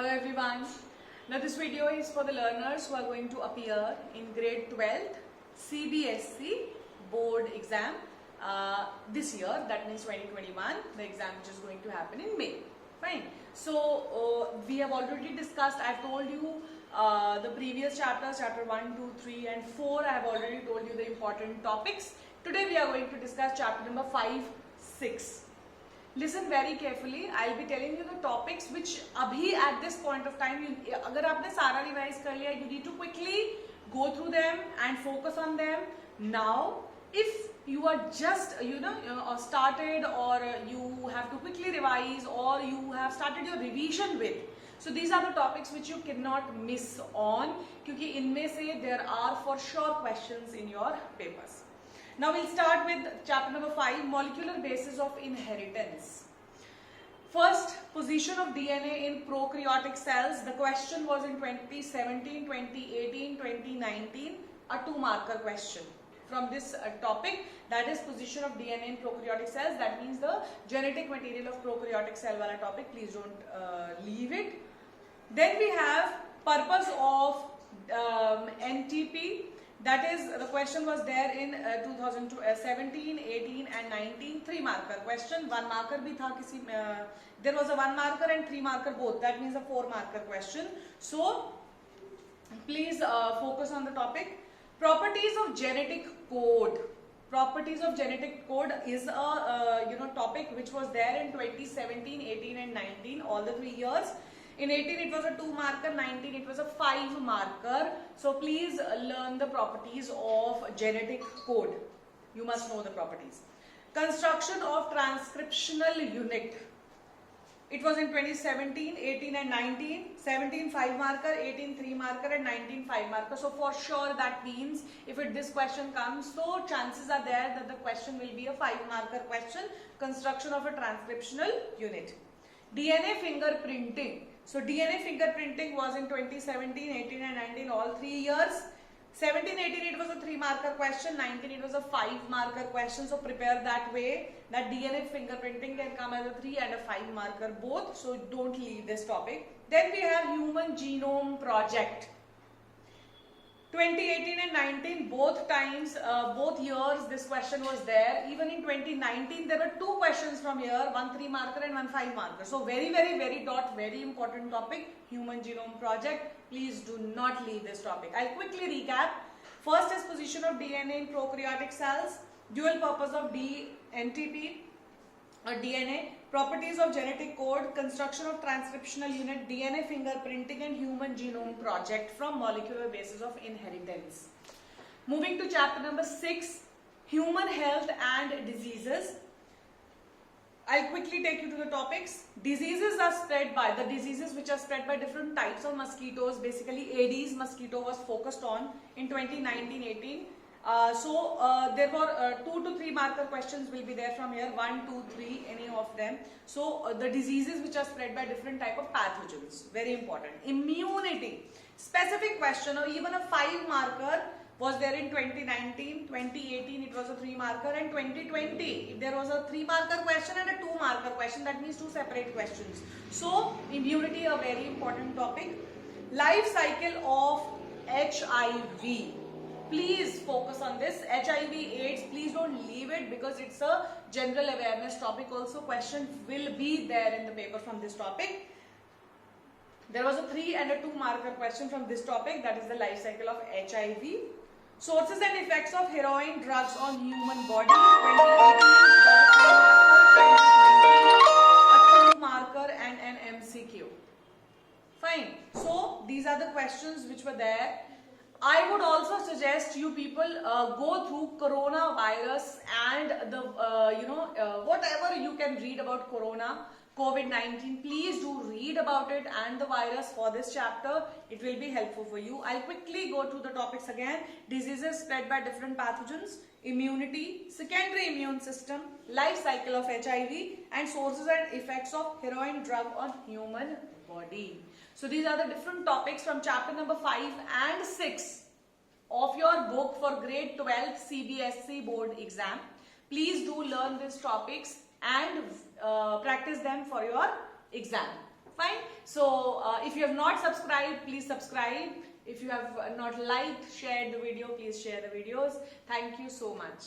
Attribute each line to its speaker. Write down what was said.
Speaker 1: Hello everyone. Now this video is for the learners who are going to appear in grade 12th CBSE board exam this year, that means 2021, the exam which is going to happen in May. Fine. So we have already discussed, I have told you the previous chapters, chapter 1, 2, 3 and 4, I have already told you the important topics. Today we are going to discuss chapter number 5, 6. Listen very carefully. I will be telling you the topics which abhi at this point of time, agar aapne sara revise kar liya, you need to quickly go through them and focus on them. Now, if you are just started, or you have to quickly revise, or you have started your revision with, so these are the topics which you cannot miss on, क्योंकि इनमें से there are for sure questions in your papers. Now we'll start with chapter number 5, molecular basis of inheritance. First, position of DNA in prokaryotic cells. The question was in 2017, 2018, 2019, a 2-marker question from this topic, that is position of DNA in prokaryotic cells. That means the genetic material of prokaryotic cell wala topic. Please don't leave it. Then we have purpose of NTP. That is, the question was there in 2017, 18 and 19, 3-marker question. 1 marker bhi tha kisi, there was a 1 marker and 3 marker both. That means a 4-marker question. So, please focus on the topic. Properties of genetic code. Properties of genetic code is a topic which was there in 2017, 18 and 19, all the 3 years. In 18 it was a 2-marker, 19 it was a 5-marker. So please learn the properties of genetic code. You must know the properties. Construction of transcriptional unit. It was in 2017, 18 and 19. 17 5-marker, 18 3-marker and 19 5-marker. So for sure that means if this question comes, so chances are there that the question will be a 5-marker question. Construction of a transcriptional unit. DNA fingerprinting. So DNA fingerprinting was in 2017, 18 and 19, all 3 years. 17, 18 it was a 3-marker question, 19 it was a 5-marker question. So prepare that way, that DNA fingerprinting can come as a 3 and a 5-marker both. So don't leave this topic. Then we have Human Genome Project. 2018 and 19, both times, both years this question was there. Even in 2019 there were 2 questions from here, 1 3-marker and 1 5-marker. So very important topic, Human Genome Project. Please do not leave this topic. I'll quickly recap. First is position of DNA in prokaryotic cells, dual purpose of NTP or DNA, properties of genetic code, construction of transcriptional unit, DNA fingerprinting and Human Genome Project from molecular basis of inheritance. Moving to chapter number 6, human health and diseases. I'll quickly take you to the topics. Diseases are spread by, the diseases which are spread by different types of mosquitoes. Basically Aedes mosquito was focused on in 2019-18. There were 2 to 3 marker questions will be there from here, 1, 2, 3, any of them. So the diseases which are spread by different type of pathogens, very important. Immunity, specific question or even a 5-marker was there in 2019, 2018 it was a 3-marker and 2020 there was a 3-marker question and a 2-marker question, that means 2 separate questions. So immunity a very important topic. Life cycle of HIV. Please focus on this. HIV AIDS, please don't leave it because it's a general awareness topic also. Question will be there in the paper from this topic. There was a 3 and a 2-marker question from this topic, that is the life cycle of HIV. Sources and effects of heroin drugs on human body. 2018 a 2-marker and an MCQ. Fine. So these are the questions which were there. I would also suggest you people go through coronavirus and the whatever you can read about corona, COVID-19. Please do read about it and the virus for this chapter. It will be helpful for you. I'll quickly go through the topics again. Diseases spread by different pathogens, immunity, secondary immune system, life cycle of HIV and sources and effects of heroin drug on human body. So these are the different topics from chapter number 5 and 6 of your book for grade 12 CBSE board exam. Please do learn these topics and practice them for your exam. Fine. So So if you have not subscribed, please subscribe. If you have not liked, shared the video, please share the videos. Thank you so much.